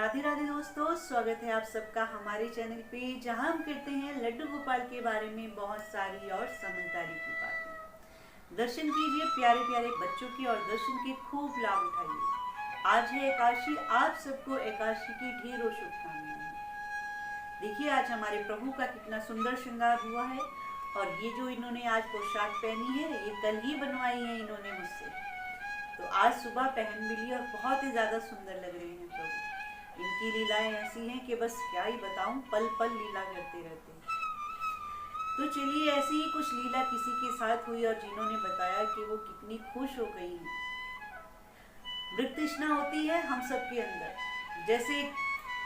राधे राधे दोस्तों, स्वागत है आप सबका हमारे चैनल पे, जहां हम करते हैं लड्डू गोपाल के बारे में बहुत सारी और समझदारी की बातें। दर्शन कीजिए प्यारे प्यारे बच्चों की और दर्शन के खूब लाभ उठाइए। आज है एकादशी, आप सबको एकादशी की ढेरों शुभकामनाएं। देखिए आज हमारे प्रभु का कितना सुंदर श्रृंगार हुआ है, और ये जो इन्होंने आज पोशाक पहनी है ये कल ही बनवाई है इन्होंने मुझसे, तो आज सुबह पहन भी ली और बहुत ही ज़्यादा सुंदर लग रहे हैं प्रभु। इनकी लीलाएं ऐसी हैं कि बस क्या ही बताऊं, पल पल लीला करते रहते हैं। तो चलिए, ऐसी ही कुछ लीला किसी के साथ हुई और जिन्होंने बताया कि वो कितनी खुश हो गई हैं। मृग तृष्णा होती है हम सबके अंदर, जैसे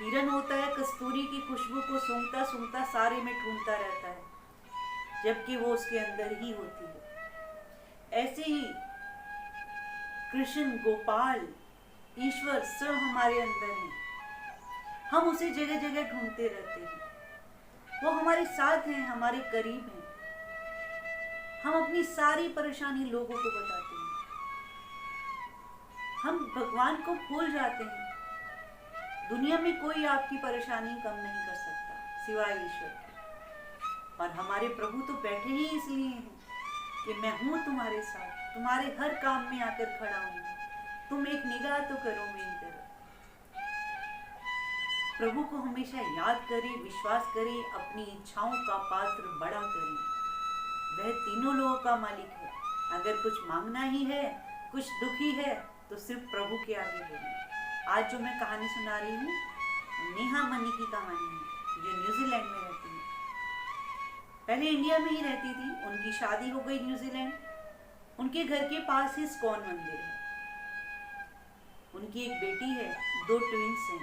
हिरन होता है कस्तूरी की खुशबू को सूंघता सूंघता सारे में ढूंढता रहता है, जबकि वो उसके अंदर ही होती है। ऐसे ही कृष्ण, गोपाल, ईश्वर सब हमारे अंदर हैं। हम उसे जगह जगह ढूंढते रहते हैं। वो हमारे साथ हैं, हमारे करीब हैं। हम अपनी सारी परेशानी लोगों को बताते हैं। हम भगवान को भूल जाते हैं। दुनिया में कोई आपकी परेशानी कम नहीं कर सकता सिवाय ईश्वर के। और हमारे प्रभु तो बैठे ही इसलिए हैं कि मैं हूं तुम्हारे साथ, तुम्हारे हर काम में आकर खड़ा हूं, तुम एक निगाह तो करो मेरी तरफ। प्रभु को हमेशा याद करें, विश्वास करें, अपनी इच्छाओं का पात्र बड़ा करें। वह तीनों लोगों का मालिक है। अगर कुछ मांगना ही है, कुछ दुखी है, तो सिर्फ प्रभु के आगे बोलें। आज जो मैं कहानी सुना रही हूँ नेहा मनी की कहानी है, जो न्यूजीलैंड में रहती है। पहले इंडिया में ही रहती थी, उनकी शादी हो गई न्यूजीलैंड। उनके घर के पास ही इस्कॉन मंदिर है। उनकी एक बेटी है, 2 ट्विंस हैं।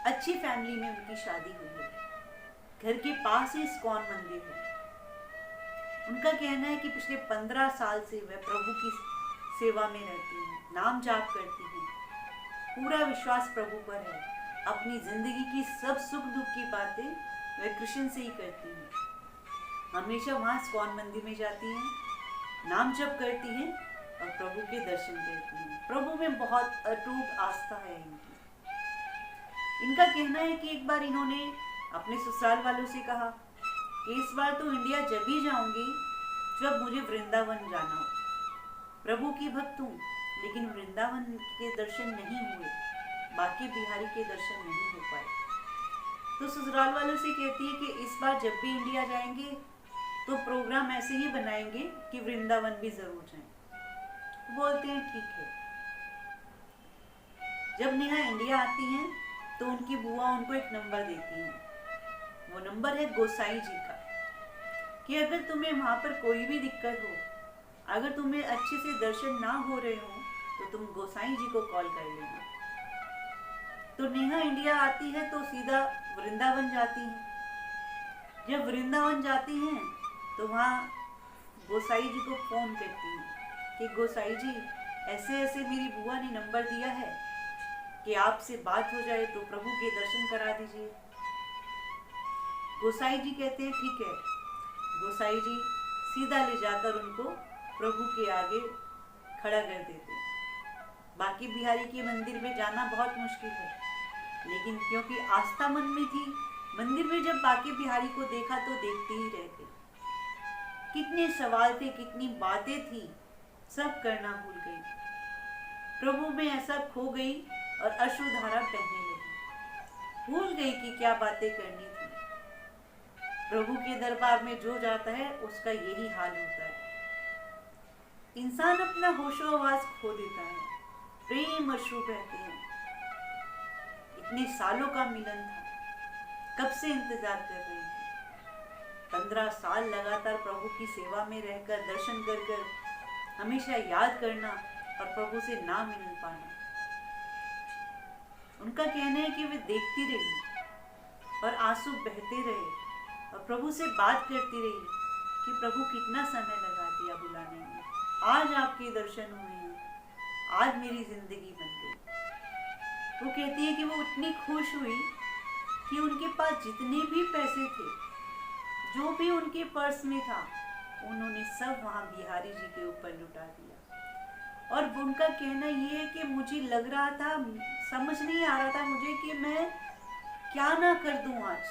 अच्छी फैमिली में उनकी शादी हुई है। घर के पास ही इस्कॉन मंदिर है। उनका कहना है कि पिछले 15 साल से वह प्रभु की सेवा में रहती हैं, नाम जाप करती हैं, पूरा विश्वास प्रभु पर है। अपनी जिंदगी की सब सुख दुख की बातें वह कृष्ण से ही करती हैं। हमेशा वहाँ इस्कॉन मंदिर में जाती हैं, नाम जप करती हैं और प्रभु के दर्शन करती हैं। प्रभु में बहुत अटूट आस्था है इनकी। इनका कहना है कि एक बार इन्होंने अपने ससुराल वालों से कहा कि इस बार तो इंडिया जब ही जाऊंगी जब मुझे वृंदावन जाना हो। प्रभु की भक्त हूँ, लेकिन वृंदावन के दर्शन नहीं हुए, बाकी बिहारी के दर्शन नहीं हो पाए। तो ससुराल वालों से कहती है कि इस बार जब भी इंडिया जाएंगे तो प्रोग्राम ऐसे ही बनाएंगे कि वृंदावन भी जरूर जाएं। बोलते हैं ठीक है। जब नेहा इंडिया आती हैं तो उनकी बुआ उनको एक नंबर देती हैं। वो नंबर है गोसाई जी का, कि अगर तुम्हें वहाँ पर कोई भी दिक्कत हो, अगर तुम्हें अच्छे से दर्शन ना हो रहे हो, तो तुम गोसाई जी को कॉल कर लेना। तो नेहा इंडिया आती है तो सीधा वृंदावन जाती हैं। जब वृंदावन जाती हैं तो वहाँ गोसाई जी को फोन करती हैं कि गोसाई जी, ऐसे ऐसे मेरी बुआ ने नंबर दिया है कि आपसे बात हो जाए तो प्रभु के दर्शन करा दीजिए। गोसाई जी कहते हैं ठीक है। गोसाई जी सीधा ले जाकर उनको प्रभु के आगे खड़ा कर देते हैं। बाकी बिहारी के मंदिर में जाना बहुत मुश्किल है, लेकिन क्योंकि आस्था मन में थी, मंदिर में जब बाकी बिहारी को देखा तो देखते ही रह गए। कितने सवाल थे, कितनी बातें थी, सब करना भूल गई। प्रभु में ऐसा खो गई और अश्रुधारा बहने लगी। भूल गई कि क्या बातें करनी थी। प्रभु के दरबार में जो जाता है उसका यही हाल होता है। इंसान अपना होशो आवाज खो देता है, प्रेम अश्रु बहते हैं। इतने सालों का मिलन था, कब से इंतजार कर रही थी। 15 साल लगातार प्रभु की सेवा में रहकर, दर्शन कर कर, हमेशा याद करना और प्रभु से ना मिल पाना। उनका कहना है कि वे देखती रही और आंसू बहते रहे और प्रभु से बात करती रही कि प्रभु कितना समय लगा दिया बुलाने में, आज आपके दर्शन हुए हैं, आज मेरी जिंदगी बन गई। वो कहती है कि वो इतनी खुश हुई कि उनके पास जितने भी पैसे थे, जो भी उनके पर्स में था, उन्होंने सब वहाँ बिहारी जी के ऊपर लुटा दिया। और उनका कहना ये है कि मुझे लग रहा था समझ नहीं आ रहा था मुझे कि मैं क्या ना कर दूं आज,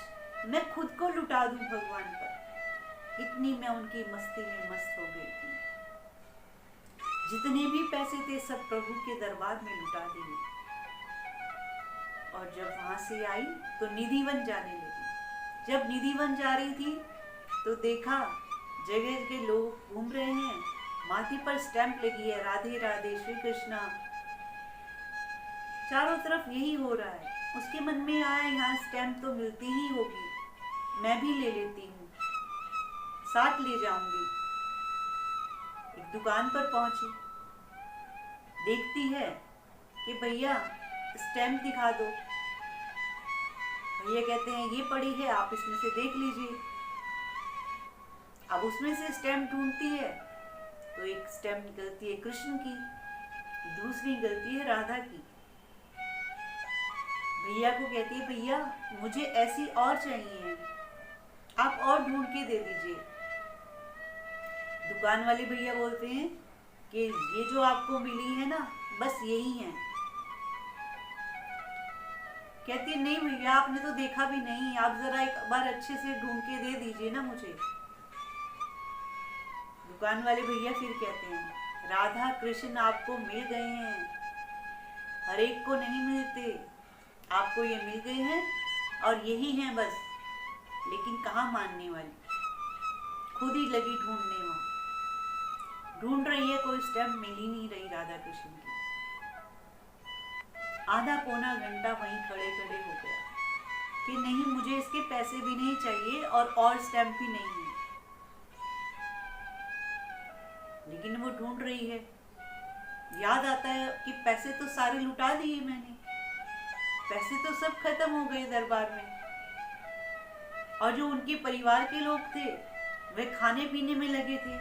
मैं खुद को लुटा दूं भगवान पर। इतनी मैं उनकी मस्ती में मस्त हो गई थी। जितने भी पैसे थे सब प्रभु के दरबार में लुटा दिए। और जब वहां से आई तो निधिवन जाने लगी। जब निधिवन जा रही थी तो देखा जगह के लोग घूम रहे हैं, माथे पर स्टैंप लगी है, राधे राधे श्री कृष्णा। चारों तरफ यही हो रहा है। उसके मन में आया यहाँ स्टैंप तो मिलती ही होगी, मैं भी ले लेती हूँ, साथ ले जाऊंगी। एक दुकान पर पहुंची, देखती है कि भैया स्टैंप दिखा दो। भैया कहते हैं ये पड़ी है, आप इसमें से देख लीजिए। अब उसमें से स्टैंप ढूंढती है तो एक स्टैंप निकलती है कृष्ण की, दूसरी निकलती है राधा की। भैया को कहती है भैया मुझे ऐसी और चाहिए, आप और ढूंढ के दे दीजिए। दुकान वाले भैया बोलते हैं कि ये जो आपको मिली है ना बस यही है। कहती है नहीं भैया आपने तो देखा भी नहीं, आप जरा एक बार अच्छे से ढूंढ के दे दीजिए ना मुझे। दुकान वाले भैया फिर कहते हैं राधा कृष्ण आपको मिल गए हैं, हर एक को नहीं मिलते, आपको ये मिल गए हैं और यही हैं बस। लेकिन कहाँ मानने वाली, खुद ही लगी ढूंढने। वहां ढूंढ रही है, कोई स्टैम्प मिल ही नहीं रही राधा कृष्ण की। आधा पौना घंटा वहीं खड़े खड़े हो गया कि नहीं मुझे इसके पैसे भी नहीं चाहिए और स्टैम्प भी नहीं है। लेकिन वो ढूंढ रही है, याद आता है कि पैसे तो सारे लुटा दिए मैंने, पैसे तो सब खत्म हो गए दरबार में। और जो उनके परिवार के लोग थे वे खाने पीने में लगे थे,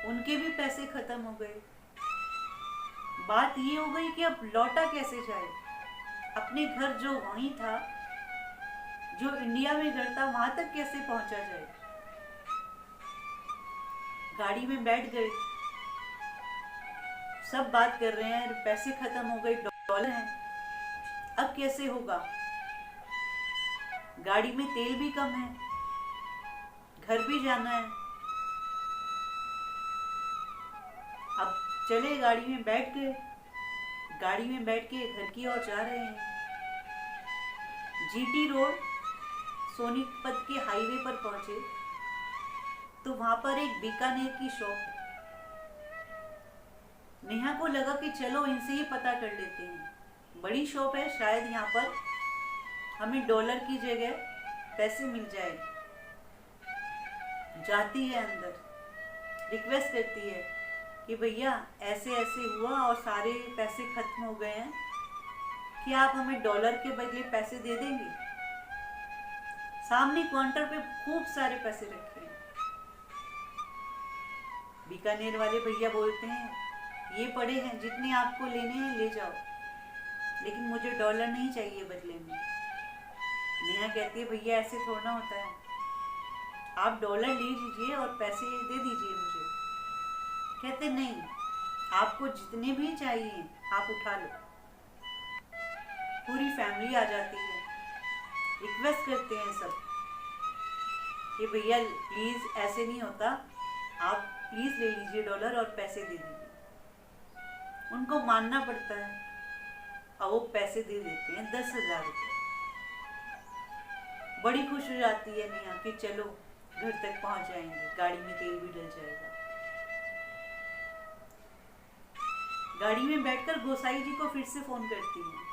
उनके भी पैसे खत्म हो गए। बात ये हो गई कि अब लौटा कैसे जाए, अपने घर जो वहीं था, जो इंडिया में घर था, वहां तक कैसे पहुंचा जाए। गाड़ी में बैठ गए, सब बात कर रहे हैं, पैसे खत्म हो गए, डॉलर हैं, अब कैसे होगा। गाड़ी में तेल भी कम है, घर भी जाना है। अब चले गाड़ी में बैठ गए, गाड़ी में बैठ के घर की ओर जा रहे हैं। जीटी रोड सोनीपत के हाईवे पर पहुंचे तो वहां पर एक बीकानेर की शॉप है। नेहा को लगा कि चलो इनसे ही पता कर लेते हैं, बड़ी शॉप है, शायद यहाँ पर हमें डॉलर की जगह पैसे मिल जाए। जाती है अंदर, रिक्वेस्ट करती है कि भैया ऐसे ऐसे हुआ और सारे पैसे खत्म हो गए हैं, क्या आप हमें डॉलर के बदले पैसे दे देंगे। सामने काउंटर पे खूब सारे पैसे रखे हैं। बीकानेर वाले भैया बोलते हैं ये पड़े हैं, जितने आपको लेने हैं ले जाओ, लेकिन मुझे डॉलर नहीं चाहिए बदले में। नेहा कहती है भैया ऐसे थोड़ा होता है, आप डॉलर ले लीजिए और पैसे दे दीजिए मुझे। कहते नहीं, आपको जितने भी चाहिए आप उठा लो। पूरी फैमिली आ जाती है, रिक्वेस्ट करते हैं सब कि भैया प्लीज ऐसे नहीं होता, आप प्लीज ले लीजिए डॉलर और पैसे दे दीजिए। उनको मानना पड़ता है और वो पैसे दे देते हैं, 10,000 रुपये। बड़ी खुश हो जाती है नेहा कि चलो घर तक पहुंच जाएंगे, गाड़ी में तेल भी डल जाएगा। गाड़ी में बैठकर गोसाई जी को फिर से फोन करती है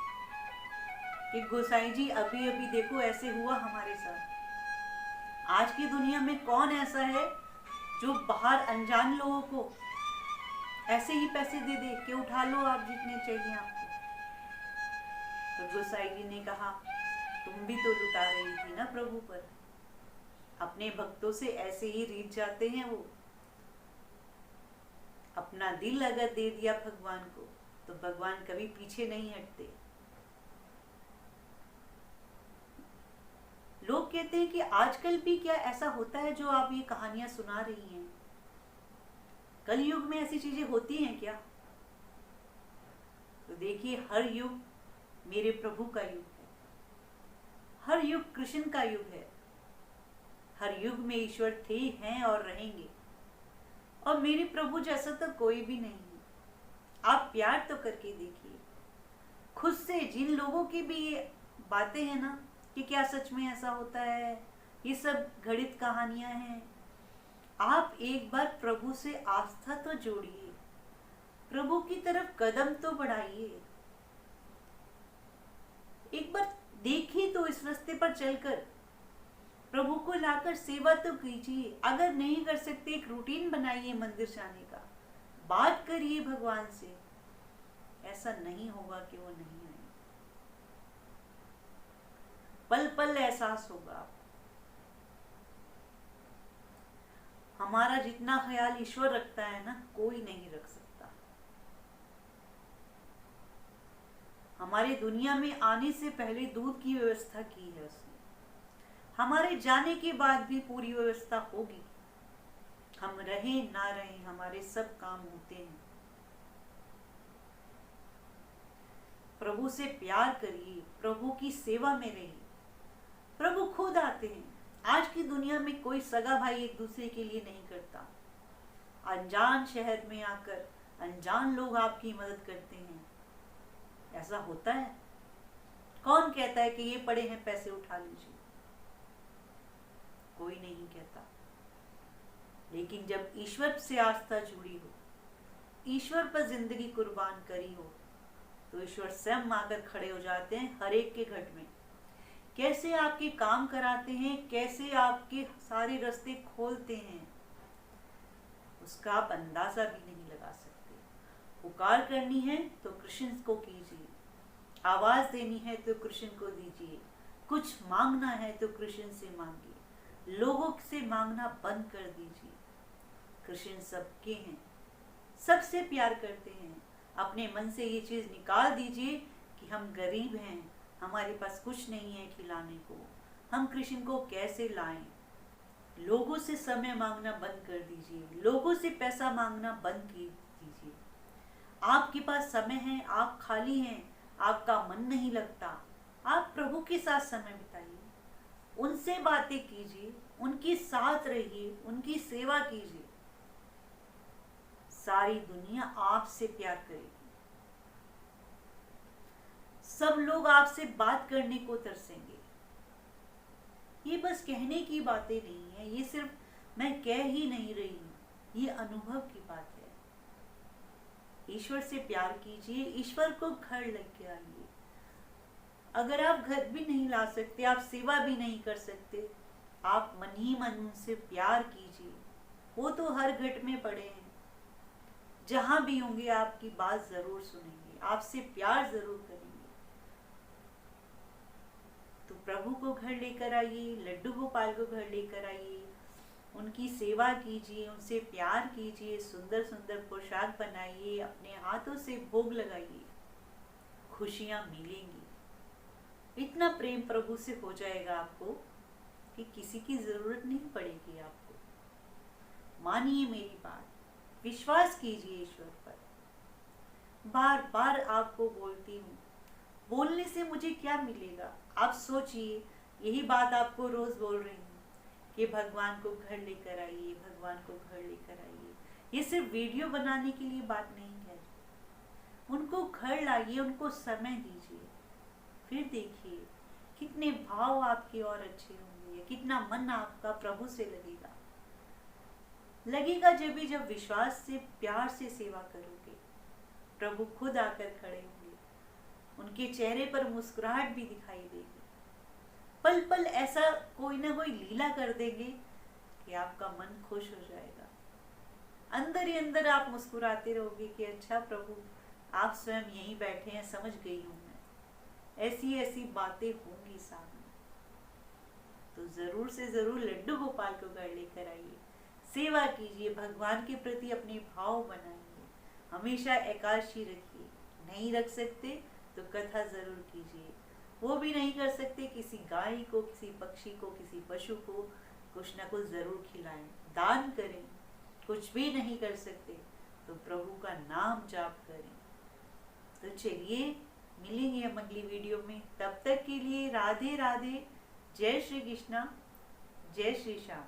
कि गोसाई जी अभी अभी देखो ऐसे हुआ हमारे साथ। आज की दुनिया में कौन ऐसा है जो बाहर अनजान लोगों को ऐसे ही पैसे दे दे कि उठा लो आप जितने चाहिए आपको। तो गोसाई जी ने कहा तुम भी तो लुटा रही थी ना प्रभु पर, अपने भक्तों से ऐसे ही रीझ जाते हैं वो। अपना दिल अगर दे दिया भगवान को तो भगवान कभी पीछे नहीं हटते। लोग कहते हैं कि आजकल भी क्या ऐसा होता है जो आप ये कहानियां सुना रही हैं, कल युग में ऐसी चीजें होती हैं क्या। तो देखिए हर युग मेरे प्रभु का युग है। हर युग कृष्ण का युग है। हर युग में ईश्वर थे, हैं और रहेंगे। और मेरे प्रभु जैसा तो कोई भी नहीं है। आप प्यार तो करके देखिए खुद से। जिन लोगों की भी ये बातें हैं ना कि क्या सच में ऐसा होता है, ये सब घड़ित कहानियां हैं। आप एक बार प्रभु से आस्था तो जोड़िए, प्रभु की तरफ कदम तो बढ़ाइए। एक बार देखिए तो इस रास्ते पर चलकर प्रभु को लाकर सेवा तो कीजिए। अगर नहीं कर सकते एक रूटीन बनाइए मंदिर जाने का, बात करिए भगवान से। ऐसा नहीं होगा कि वो नहीं आए, पल पल एहसास होगा। हमारा जितना ख्याल ईश्वर रखता है ना, कोई नहीं रख सकता। हमारे दुनिया में आने से पहले दूध की व्यवस्था की है उसने। हमारे जाने के बाद भी पूरी व्यवस्था होगी। हम रहें ना रहें, हमारे सब काम होते हैं। प्रभु से प्यार करिए, प्रभु की सेवा में रहिए। प्रभु खुद आते हैं। आज की दुनिया में कोई सगा भाई एक दूसरे के लिए नहीं करता। अनजान शहर में आकर अनजान लोग आपकी मदद करते हैं। ऐसा होता है? कौन कहता है कि ये पड़े हैं पैसे उठा लीजिए? कोई नहीं कहता। लेकिन जब ईश्वर से आस्था जुड़ी हो, ईश्वर पर जिंदगी कुर्बान करी हो, तो ईश्वर स्वयं आकर खड़े हो जाते हैं हर एक के घट में। कैसे आपके काम कराते हैं, कैसे आपके सारे रास्ते खोलते हैं, उसका आप अंदाजा भी नहीं लगा सकते। पुकार करनी है तो कृष्ण को कीजिए, आवाज देनी है तो कृष्ण को दीजिए, कुछ मांगना है तो कृष्ण से मांगिए। लोगों से मांगना बंद कर दीजिए। कृष्ण सबके हैं, सबसे प्यार करते हैं। अपने मन से ये चीज निकाल दीजिए कि हम गरीब हैं, हमारे पास कुछ नहीं है खिलाने को, हम कृष्ण को कैसे लाएं। लोगों से समय मांगना बंद कर दीजिए, लोगों से पैसा मांगना बंद कीजिए। आपके पास समय है, आप खाली हैं, आपका मन नहीं लगता, आप प्रभु के साथ समय बिताइए, उनसे बातें कीजिए, उनके साथ रहिए, उनकी सेवा कीजिए। सारी दुनिया आपसे प्यार करेगी। सब लोग आपसे बात करने को तरसेंगे। ये बस कहने की बातें नहीं है, ये सिर्फ मैं कह ही नहीं रही हूं, ये अनुभव की बात है। ईश्वर से प्यार कीजिए, ईश्वर को घर लेके आइए। अगर आप घर भी नहीं ला सकते, आप सेवा भी नहीं कर सकते, आप मन ही मन उनसे प्यार कीजिए। वो तो हर घट में पड़े हैं, जहां भी होंगे आपकी बात जरूर सुनेंगे, आपसे प्यार जरूर करेंगे। तो प्रभु को घर लेकर आइए, लड्डू गोपाल को घर लेकर आइए, उनकी सेवा कीजिए, उनसे प्यार कीजिए, सुंदर सुंदर पोशाक बनाइए, अपने हाथों से भोग लगाइए, खुशियां मिलेंगी। इतना प्रेम प्रभु से हो जाएगा आपको कि किसी की जरूरत नहीं पड़ेगी आपको। मानिए मेरी बात, विश्वास कीजिए ईश्वर पर। बार बार आपको बोलती हूँ, बोलने से मुझे क्या मिलेगा? आप सोचिए, यही बात आपको रोज बोल रही हूँ कि भगवान को घर लेकर आइए, भगवान को घर लेकर आइए। ये सिर्फ वीडियो बनाने के लिए बात नहीं है। उनको घर लाइए, उनको समय दीजिए, फिर देखिए कितने भाव आपके और अच्छे होंगे, कितना मन आपका प्रभु से लगेगा जब विश्वास से प्यार से सेवा करोगे। प्रभु खुद आकर खड़े होंगे, उनके चेहरे पर मुस्कुराहट भी दिखाई देगी। पल पल ऐसा कोई ना कोई लीला कर देंगे कि आपका मन खुश हो जाएगा। अंदर ही अंदर आप मुस्कुराते रहोगे कि अच्छा प्रभु आप स्वयं यहीं बैठे हैं, समझ गई हूं मैं। ऐसी ऐसी बातें होंगी सामने। तो जरूर से जरूर लड्डू गोपाल को घर लेकर आइए, सेवा कीजिए, भगवान के प्रति अपने भाव बनाइए, हमेशा एकादशी रखिए। नहीं रख सकते तो कथा जरूर कीजिए। वो भी नहीं कर सकते, किसी गाय को, किसी पक्षी को, किसी पशु को कुछ ना कुछ जरूर खिलाएं, दान करें। कुछ भी नहीं कर सकते तो प्रभु का नाम जाप करें। तो चलिए मिलेंगे हम अगली वीडियो में। तब तक के लिए राधे राधे, जय श्री कृष्णा, जय श्री श्याम।